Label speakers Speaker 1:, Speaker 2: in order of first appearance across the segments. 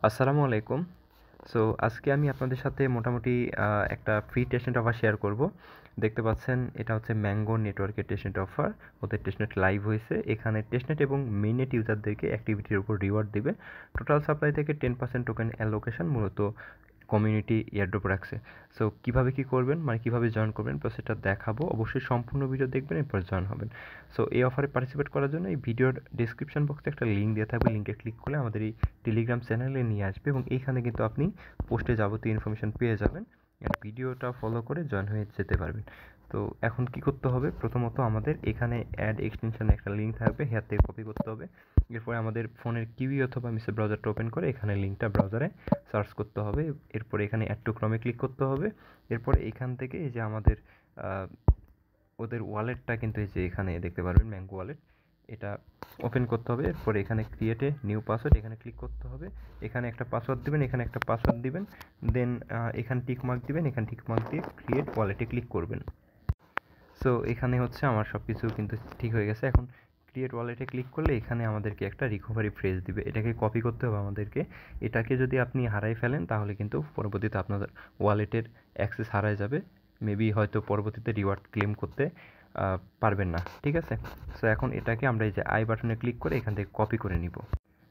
Speaker 1: আসসালামু আলাইকুম। সো আজকে আমি আপনাদের সাথে মোটামুটি একটা ফ্রি টেস্টনেট অফার শেয়ার করব। দেখতে পাচ্ছেন এটা হচ্ছে ম্যাঙ্গো নেটওয়ার্কের টেস্টনেট অফার। ওদের টেস্টনেট লাইভ হয়েছে। এখানে টেস্টনেট এবং মেইননেট ইউজারদেরকে অ্যাক্টিভিটির উপর রিওয়ার্ড দিবে। টোটাল সাপ্লাই থেকে 10% টোকেন অ্যালোকেশন মূলত কমিউনিটি এয়ারড্রপ রাখছে। সো কীভাবে কী করবেন, মানে কীভাবে জয়েন করবেন প্রসেসটা দেখাবো। অবশ্যই সম্পূর্ণ ভিডিও দেখবেন, এরপর জয়েন হবেন। সো এই অফারে পার্টিসিপেট করার জন্য এই ভিডিওর ডেসক্রিপশন বক্সে একটা লিঙ্ক দেওয়া থাকবে। লিঙ্কে ক্লিক করলে আমাদের এই টেলিগ্রাম চ্যানেলে নিয়ে আসবে এবং এইখানে কিন্তু আপনি পোস্টে যাবতীয় ইনফরমেশন পেয়ে যাবেন। আর ভিডিওটা ফলো করে জয়েন হয়ে যেতে পারবেন। তো এখন কি করতে হবে, প্রথমত আমাদের এখানে অ্যাড এক্সটেনশনে একটা লিঙ্ক থাকবে, হেয়ার থেকে কপি করতে হবে। এরপরে আমাদের ফোনের কিউই অথবা মিসের ব্রাউজারটা ওপেন করে এখানে লিঙ্কটা ব্রাউজারে সার্চ করতে হবে। এরপরে এখানে অ্যাড টু ক্রমে ক্লিক করতে হবে। এরপরে এখান থেকে এই যে আমাদের ওদের ওয়ালেটটা কিন্তু এই যে এখানে দেখতে পারবেন ম্যাঙ্গো ওয়ালেট, এটা ওপেন করতে হবে। এরপরে এখানে ক্রিয়েটে নিউ পাসওয়ার্ড এখানে ক্লিক করতে হবে। এখানে একটা পাসওয়ার্ড দিবেন, এখানে একটা পাসওয়ার্ড দিবেন, দেন এখানে টিক মার্ক দিবেন, এখানে টিক মার্ক দিয়ে ক্রিয়েট ওয়ালেটে ক্লিক করবেন। সো এখানে হচ্ছে আমার সব কিছু কিন্তু ঠিক হয়ে গেছে। এখন ক্রিয়েট ওয়ালেটে ক্লিক করলে এখানে আমাদেরকে একটা রিকভারি ফ্রেজ দিবে, এটাকে কপি করতে হবে আমাদেরকে। এটাকে যদি আপনি হারাই ফেলেন তাহলে কিন্তু পরবর্তীতে আপনার ওয়ালেটের অ্যাক্সেস হারায় যাবে। মেবি হয়তো পরবর্তীতে রিওয়ার্ড ক্লেম করতে পারবেন না, ঠিক আছে। সো এখন এটাকে আমরা এই যে আই বাটনে ক্লিক করে এখান থেকে কপি করে নিব।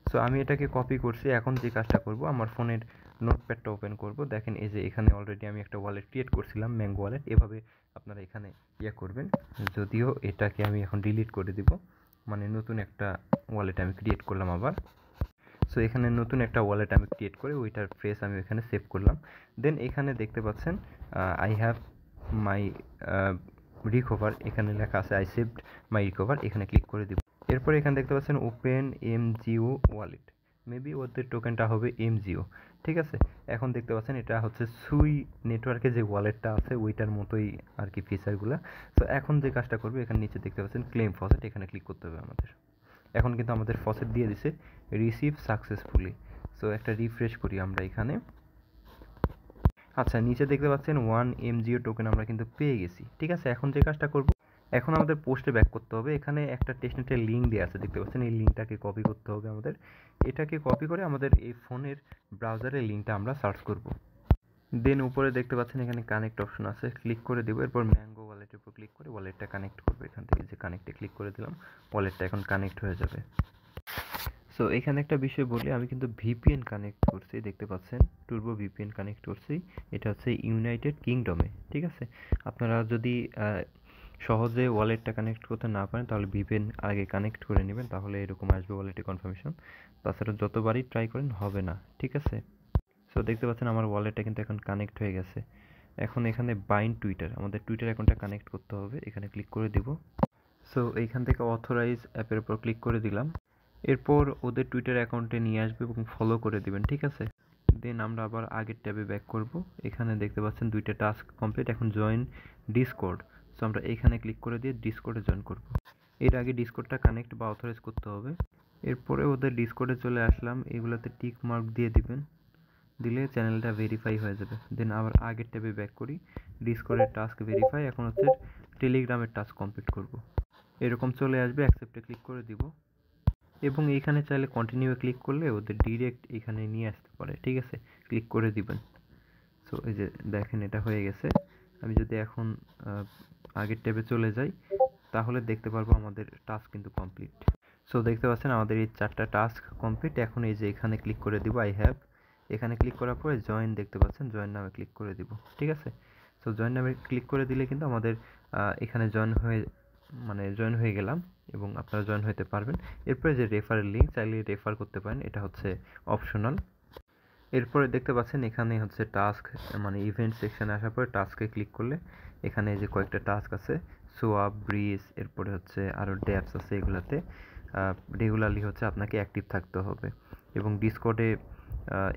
Speaker 1: সো আমি এটাকে কপি করছি। এখন যে কাজটা করব, আমার ফোনের নোটপ্যাডটা ওপেন করব। দেখেন এই যে এখানে অলরেডি আমি একটা ওয়ালেট ক্রিয়েট করছিলাম, ম্যাঙ্গো ওয়ালেট। এভাবে আপনারা এখানে করবেন। যদিও এটাকে আমি এখন ডিলিট করে দিব, মানে নতুন একটা ওয়ালেট আমি ক্রিয়েট করলাম আবার। সো এখানে নতুন একটা ওয়ালেট আমি ক্রিয়েট করে ওইটার ফ্রেস আমি এখানে সেভ করলাম। দেন এখানে দেখতে পাচ্ছেন আই হ্যাভ মাই রিকভার, এখানে লেখা আছে আই সেভড মাই রিকভার, এখানে ক্লিক করে দিব। এরপরে এখানে দেখতে পাচ্ছেন ওপেন এমজিও ওয়ালেট, মেবি ওদের টোকেনটা হবে এমজিও, ঠিক আছে। এখন দেখতে পাচ্ছেন এটা হচ্ছে সুই নেটওয়ার্কে যে ওয়ালেটটা আছে ওইটার মতোই আর কি ফিচারগুলো। তো এখন যে কাজটা করবে, এখানে নিচে দেখতে পাচ্ছেন ক্লেম ফসেট, এখানে ক্লিক করতে হবে আমাদের। এখন কিন্তু আমাদের ফসেট দিয়ে দিছে রিসিভ সাকসেসফুলি। সো একটা রিফ্রেশ করি আমরা এখানে। আচ্ছা, নিচে দেখতে পাচ্ছেন 1 এমজিও টোকেন আমরা কিন্তু পেয়ে গেছি, ঠিক আছে। এখন যে কাজটা করব, এখন আমাদের পোস্টে ব্যাক করতে হবে। এখানে একটা টেস্টনেটের লিঙ্ক দেওয়া আছে, দেখতে পাচ্ছেন। এই লিঙ্কটাকে কপি করতে হবে আমাদের। এটাকে কপি করে আমাদের এই ফোনের ব্রাউজারের লিঙ্কটা আমরা সার্চ করব। দেন উপরে দেখতে পাচ্ছেন এখানে কানেক্ট অপশন আছে, ক্লিক করে দেবো। এরপর ম্যাঙ্গো ওয়ালেটের উপর ক্লিক করে ওয়ালেটটা কানেক্ট করবো। এখান থেকে যে কানেক্টে ক্লিক করে দিলাম, ওয়ালেটটা এখন কানেক্ট হয়ে যাবে। সো এখানে একটা বিষয় বলি, আমি কিন্তু ভিপিএন কানেক্ট করছি, দেখতে পাচ্ছেন টুরবো ভিপিএন কানেক্ট করছি। এটা হচ্ছে ইউনাইটেড কিংডমে, ঠিক আছে। আপনারা যদি সহজে ওয়ালেটটা কানেক্ট করতে না পারেন তাহলে ভিপিএন আগে কানেক্ট করে নেবেন, তাহলে এরকম আসবে ওয়ালেটে কনফার্মেশন। তাছাড়া যতবারই ট্রাই করেন হবে না, ঠিক আছে। সো দেখতে পাচ্ছেন আমার ওয়ালেটটা কিন্তু এখন কানেক্ট হয়ে গেছে। এখন এখানে বাইন্ড টুইটার, আমাদের টুইটার অ্যাকাউন্টটা কানেক্ট করতে হবে, এখানে ক্লিক করে দিব। সো এইখান থেকে অথরাইজ অ্যাপের উপর ক্লিক করে দিলাম। এরপর ওদের টুইটার অ্যাকাউন্টে নিয়ে আসবে এবং ফলো করে দিবেন, ঠিক আছে। দেন আমরা আবার আগের ট্যাবে ব্যাক করব। এখানে দেখতে পাচ্ছেন দুইটা টাস্ক কমপ্লিট। এখন জয়েন ডিসকর্ড, সো আমরা এখানে ক্লিক করে দিয়ে ডিসকর্ডে জয়েন করব। এর আগে ডিসকর্ডটা কানেক্ট বা অথরাইজ করতে হবে। এরপরে ওদের ডিসকর্ডে চলে আসলাম, এগুলোতে টিক মার্ক দিয়ে দিবেন, দিলে চ্যানেলটা ভেরিফাই হয়ে যাবে। দেন আবার আগের ট্যাবে ব্যাক করি, ডিসকর্ডের টাস্ক ভেরিফাই। এখন হচ্ছে টেলিগ্রামের টাস্ক কমপ্লিট করব। এরকম চলে আসবে, অ্যাকসেপ্টে ক্লিক করে দিব এবং এইখানে চাইলে কন্টিনিউ ক্লিক করলে ওদের ডিরেক্ট এখানে নিয়ে আসতে পারে, ঠিক আছে। ক্লিক করে দিবেন। সো এই যে দেখেন এটা হয়ে গেছে। আমি যদি এখন আগের ট্যাবে চলে যাই তাহলে দেখতে পারবো আমাদের টাস্ক কিন্তু কমপ্লিট। সো দেখতে পাচ্ছেন আমাদের এই 4টা টাস্ক কমপ্লিট। এখন এই যে এখানে ক্লিক করে দিব আই হ্যাভ, এখানে ক্লিক করার পরে জয়েন, দেখতে পাচ্ছেন জয়েন নামে ক্লিক করে দিব, ঠিক আছে। সো জয়েন নামে ক্লিক করে দিলে কিন্তু আমাদের এখানে জয়েন হয়ে গেলাম এবং আপনারা জয়েন হতে পারবেন। এরপরে যে রেফারের লিঙ্ক, চাইলে রেফার করতে পারেন, এটা হচ্ছে অপশনাল। এরপরে দেখতে পাচ্ছেন এখানে হচ্ছে টাস্ক, মানে ইভেন্ট সেকশনে আসার পরে টাস্কে ক্লিক করলে এখানে যে কয়েকটা টাস্ক আছে, সোয়াপ, ব্রিজ, এরপরে হচ্ছে আরও ড্যাপস আছে, এগুলাতে রেগুলারলি হচ্ছে আপনাকে অ্যাক্টিভ থাকতে হবে। এবং ডিসকর্ডে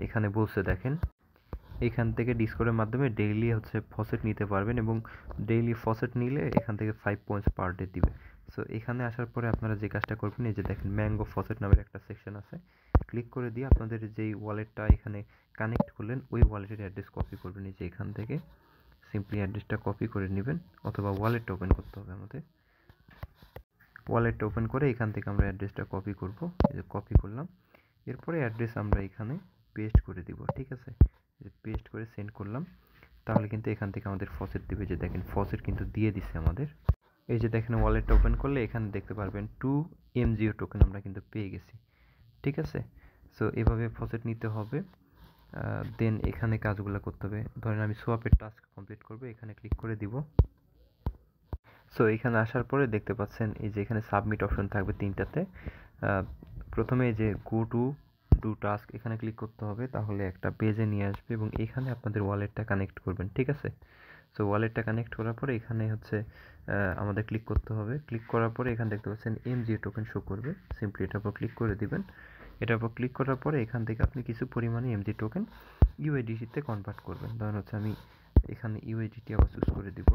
Speaker 1: এখানে বলছে দেখেন, এখান থেকে ডিসকর্ডের মাধ্যমে ডেইলি হচ্ছে ফসেট নিতে পারবেন এবং ডেইলি ফসেট নিলে এখান থেকে 5 পয়েন্টস পার ডে দিবে। সো এখানে আসার পরে আপনারা যে কাজটা করবেন, এই যে দেখেন ম্যাঙ্গো ফসেট নামের একটা সেকশন আছে, ক্লিক করে দিয়ে আপনাদের যেই ওয়ালেটটা এখানে কানেক্ট করলেন ওই ওয়ালেটের অ্যাড্রেস কপি করবেন। এই যে এখান থেকে সিম্পলি অ্যাড্রেসটা কপি করে নেবেন, অথবা ওয়ালেটটা ওপেন করতে হবে আমাদের। ওয়ালেটটা ওপেন করে এখান থেকে আমরা অ্যাড্রেসটা কপি করব, এই যে কপি করলাম। এরপরে অ্যাড্রেস আমরা এখানে পেস্ট করে দিব, ঠিক আছে। যে পেস্ট করে সেন্ড করলাম, তাহলে কিন্তু এখান থেকে আমাদের ফসেট দিবে। যে দেখেন ফসেট কিন্তু দিয়ে দিছে আমাদের। এই যে দেখেন ওয়ালেটটা ওপেন করলে এখানে দেখতে পারবেন 2 MGO টোকেন আমরা কিন্তু পেয়ে গেছি, ঠিক আছে। সো এভাবে ফসেট নিতে হবে। দেন এখানে কাজগুলো করতে হবে। ধরেন আমি সোয়াপের টাস্ক কমপ্লিট করব, এখানে ক্লিক করে দিব। সো এখানে আসার পরে দেখতে পাচ্ছেন এই যে এখানে সাবমিট অপশন থাকবে তিনটাতে। প্রথমে এই যে গো টু ডু টাস্ক এখানে ক্লিক করতে হবে, তাহলে একটা পেজে নিয়ে আসবে এবং এখানে আপনাদের ওয়ালেটটা কানেক্ট করবেন, ঠিক আছে। সো ওয়ালেটটা কানেক্ট করার পরে এখানে হচ্ছে আমাদের ক্লিক করতে হবে। ক্লিক করার পরে এখানে দেখতে পাচ্ছেন MGO টোকেন শো করবে, সিম্পলি এটার উপর ক্লিক করে দিবেন। এটার উপর ক্লিক করার পরে এখান থেকে আপনি কিছু পরিমাণে MG টোকেন USDT-তে কনভার্ট করবেন। ধরেন হচ্ছে আমি এখানে USDT আবার চুজ করে দিব।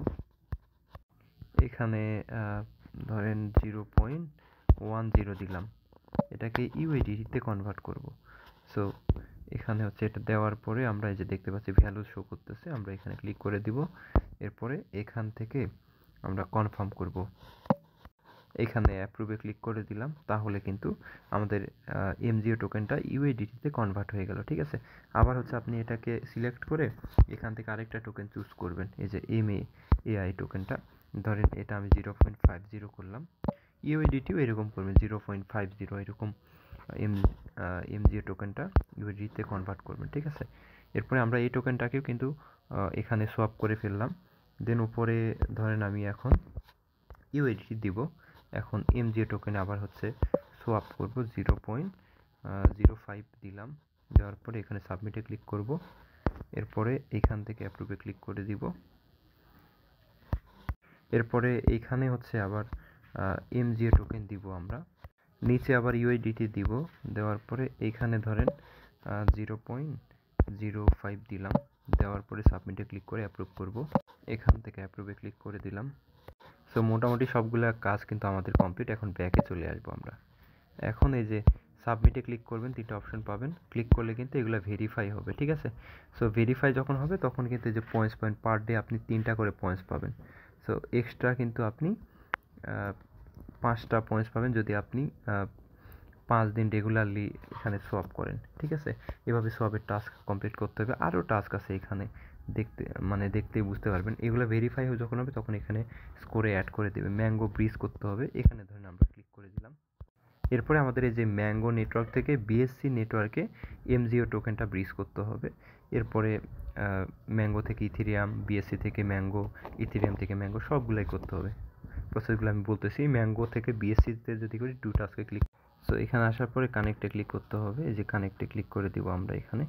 Speaker 1: এখানে ধরেন 0.10 দিলাম, এটাকে USDT-তে কনভার্ট করব। সো এখানে হচ্ছে এটা দেওয়ার পরে আমরা এই যে দেখতে পাচ্ছি ভ্যালু শো করতেছে, আমরা এখানে ক্লিক করে দিব। এরপরে এখান থেকে আমরা কনফার্ম করব, এখানে অ্যাপ্রুভে ক্লিক করে দিলাম, তাহলে কিন্তু আমাদের MGO টোকেনটা USDT-তে কনভার্ট হয়ে গেল, ঠিক আছে। আবার হচ্ছে আপনি এটাকে সিলেক্ট করে এখান থেকে আরেকটা টোকেন চুজ করবেন, এই যে MAAI টোকেনটা। ধরেন এটা আমি 0.50 করলাম, USDT-ও এরকম করবেন 0.50, এরকম MGO টোকেনটা USDT-তে কনভার্ট করবেন, ঠিক আছে। এরপরে আমরা এই টোকেনটাকেও কিন্তু এখানে সোয়াপ করে ফেললাম। দেন উপরে ধরেন আমি এখন USDT দিব, এখন MGO টোকেন আবার হচ্ছে সোয়াপ করব, 0.05 দিলাম। দেওয়ার পরে এখানে সাবমিটে ক্লিক করব। এরপরে এখান থেকে অ্যাপ্রুভে ক্লিক করে দিব। এরপরে এইখানে হচ্ছে আবার MGO টোকেন দিব আমরা, নিচে আবার USDT দিব। দেওয়ার পরে এইখানে ধরেন 0.05 দিলাম। দেওয়ার পরে সাবমিটে ক্লিক করে অ্যাপ্রুভ করব, এখান থেকে অ্যাপ্রুভে ক্লিক করে দিলাম। সো মোটামুটি সবগুলো কাজ কিন্তু আমাদের কমপ্লিট। এখন ব্যাকে চলে আসবো আমরা। এখন এই যে সাবমিটে ক্লিক করবেন, তিনটা অপশন পাবেন। ক্লিক করলে কিন্তু এগুলো ভেরিফাই হবে, ঠিক আছে। সো ভেরিফাই যখন হবে তখন কিন্তু এই যে পয়েন্টস পার ডে আপনি 3টা করে পয়েন্টস পাবেন। সো এক্সট্রা কিন্তু আপনি 5টা পয়েন্টস পাবেন যদি আপনি 5 দিন রেগুলারলি এখানে সোয়াপ করেন, ঠিক আছে। এভাবে সোয়াপের টাস্ক কমপ্লিট করতে হবে। আরও টাস্ক আছে এখানে, দেখতেই বুঝতে পারবেন। এগুলো ভেরিফাই যখন হবে তখন এখানে স্কোরে অ্যাড করে দেবে। ম্যাঙ্গো ব্রিজ করতে হবে, এখানে ধরেন আমরা ক্লিক করে দিলাম। এরপরে আমাদের এই যে ম্যাঙ্গো নেটওয়ার্ক থেকে BSC নেটওয়ার্কে MGO টোকেনটা ব্রিজ করতে হবে। এরপরে ম্যাঙ্গো থেকে ইথেরিয়াম, BSC থেকে ম্যাঙ্গো, ইথেরিয়াম থেকে ম্যাঙ্গো, সবগুলাই করতে হবে। প্রসেসগুলো আমি বলতেছি। ম্যাঙ্গো থেকে BSC-তে যদি করি ডু টাস্কে ক্লিক, সো এখানে আসার পরে কানেক্টে ক্লিক করতে হবে। এই যে কানেক্টে ক্লিক করে দিব আমরা এখানে।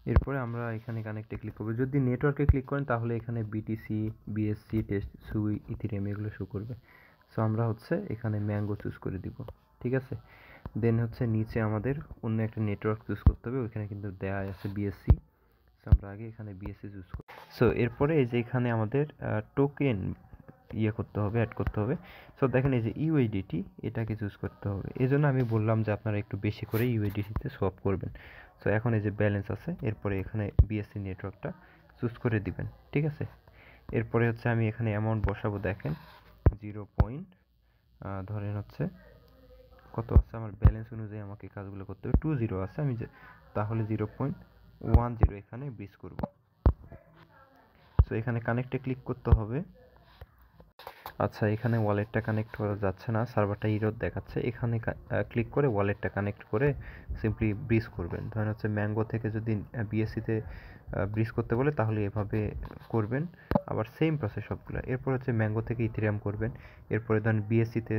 Speaker 1: এরপরে আমরা এখানে কানেক্টে ক্লিক করব। যদি নেটওয়ার্কে ক্লিক করেন তাহলে এখানে BTC, BSC, টেস্ট সুই, ইথেরিয়াম এগুলো শো করবে। সো আমরা হচ্ছে এখানে ম্যাঙ্গো চুজ করে দিব, ঠিক আছে। দেন হচ্ছে নিচে আমাদের অন্য একটা নেটওয়ার্ক চুজ করতে হবে, ওইখানে কিন্তু দেয়া আছে BSC। সো আমরা আগে এখানে BSC চুজ করি। সো এরপরে এই যে এখানে আমাদের টোকেন করতে হবে, অ্যাড করতে হবে। সো দেখেন এই যে USDT, এটাকে চুজ করতে হবে। এই জন্য আমি বললাম যে আপনারা একটু বেশি করে USDT-তে সোয়াপ করবেন। সো এখন এই যে ব্যালেন্স আছে, এরপরে এখানে BSC নেটওয়ার্কটা চুজ করে দিবেন, ঠিক আছে। এরপরে হচ্ছে আমি এখানে অ্যামাউন্ট বসাবো, দেখেন 0. ধরেন হচ্ছে কত আছে আমার ব্যালেন্স অনুযায়ী আমাকে কাজগুলো করতে হবে। 20 আছে, আমি তাহলে 0.10 এখানে ব্রিজ করব। সো এখানে কানেক্টে ক্লিক করতে হবে। আচ্ছা, এখানে ওয়ালেটটা কানেক্ট করা যাচ্ছে না, সার্ভারটা ইরর দেখাচ্ছে। এখানে ক্লিক করে ওয়ালেটটা কানেক্ট করে সিম্পলি ব্রিজ করবেন। ধরেন হচ্ছে ম্যাঙ্গো থেকে যদি BSC-তে ব্রিজ করতে বলে তাহলে এভাবে করবেন, আবার সেম প্রসেস সবগুলো। এরপর হচ্ছে ম্যাঙ্গো থেকে ইথেরিয়াম করবেন। এরপরে ধরেন BSC-তে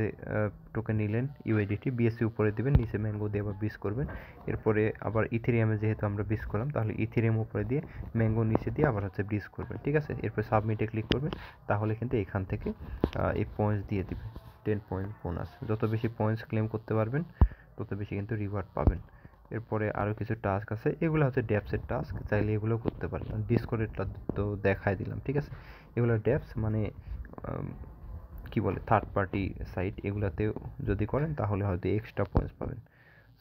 Speaker 1: টোকেন নিলেন USDT, BSC উপরে দিবেন, নিচে ম্যাঙ্গো দিয়ে আবার ব্রিজ করবেন। এরপরে আবার ইথেরিয়ামে যেহেতু আমরা ব্রিজ করলাম, তাহলে ইথেরিয়াম উপরে দিয়ে ম্যাঙ্গো নিচে দিয়ে আবার হচ্ছে ব্রিজ করবেন, ঠিক আছে। এরপর সাবমিটে ক্লিক করবেন, তাহলে কিন্তু এখান থেকে এই পয়েন্টস দিয়ে দিবে 10 পয়েন্ট বোনাস। যত বেশি পয়েন্টস ক্লেম করতে পারবেন তত বেশি কিন্তু রিওয়ার্ড পাবেন। এরপরে আরও কিছু টাস্ক আছে, এগুলো হচ্ছে ড্যাপসের টাস্ক, চাইলে এগুলোও করতে পারেন। ডিসকর্ডেরটা তো দেখাই দিলাম, ঠিক আছে। এগুলো ড্যাপস মানে কি বলে থার্ড পার্টি সাইট, এগুলাতেও যদি করেন তাহলে হয়তো এক্সট্রা পয়েন্টস পাবেন।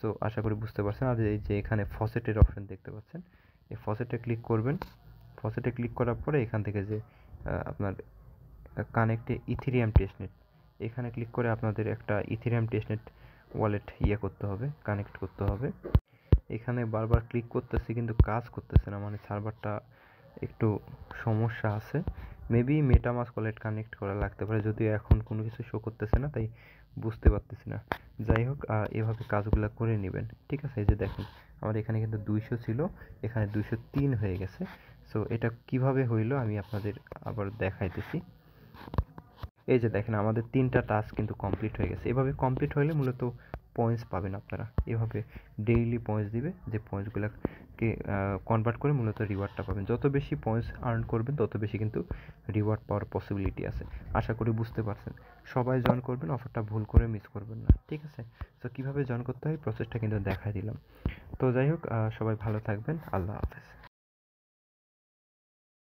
Speaker 1: সো আশা করি বুঝতে পারছেন। আর এই যে এখানে ফসেটের অপশন দেখতে পাচ্ছেন, এই ফসেটে ক্লিক করবেন। ফসেটে ক্লিক করার পরে এখান থেকে যে আপনার কানেক্টে ইথেরিয়াম টেস্টনেট, এখানে ক্লিক করে আপনাদের একটা ইথেরিয়াম টেস্টনেট ওয়ালেট করতে হবে, কানেক্ট করতে হবে। এখানে বারবার ক্লিক করতেছি কিন্তু কাজ করতেছে না, মানে সার্ভারটা একটু সমস্যা আছে। মেবি মেটামাস্ক ওয়ালেট কানেক্ট করা লাগতে পারে, যদিও এখন কোনো কিছু শো করতেছে না, তাই বুঝতে পারতেছি না। যাই হোক, এভাবে কাজগুলো করে নেবেন, ঠিক আছে? এই যে দেখেন আমার এখানে কিন্তু 200 ছিল, এখানে 203 হয়ে গেছে। সো এটা কিভাবে হইলো আমি আপনাদের আবার দেখাইতেছি। এই যে দেখেন আমাদের 3টা টাস্ক কিন্তু কমপ্লিট হয়ে গেছে। এভাবে কমপ্লিট হলে মূলত পয়েন্টস পাবেন আপনারা। এভাবে ডেইলি পয়েন্টস দিবে, যে পয়েন্টসগুলোকে কনভার্ট করে মূলত রিওয়ার্ডটা পাবেন। যত বেশি পয়েন্টস আর্ন করবেন তত বেশি কিন্তু রিওয়ার্ড পাওয়ার পসিবিলিটি আছে। আশা করি বুঝতে পারছেন। সবাই জয়েন করবেন, অফারটা ভুল করে মিস করবেন না, ঠিক আছে? সো কীভাবে জয়েন করতে হয় প্রসেসটা কিন্তু দেখাই দিলাম। তো যাই হোক, সবাই ভালো থাকবেন। আল্লাহ হাফেজ।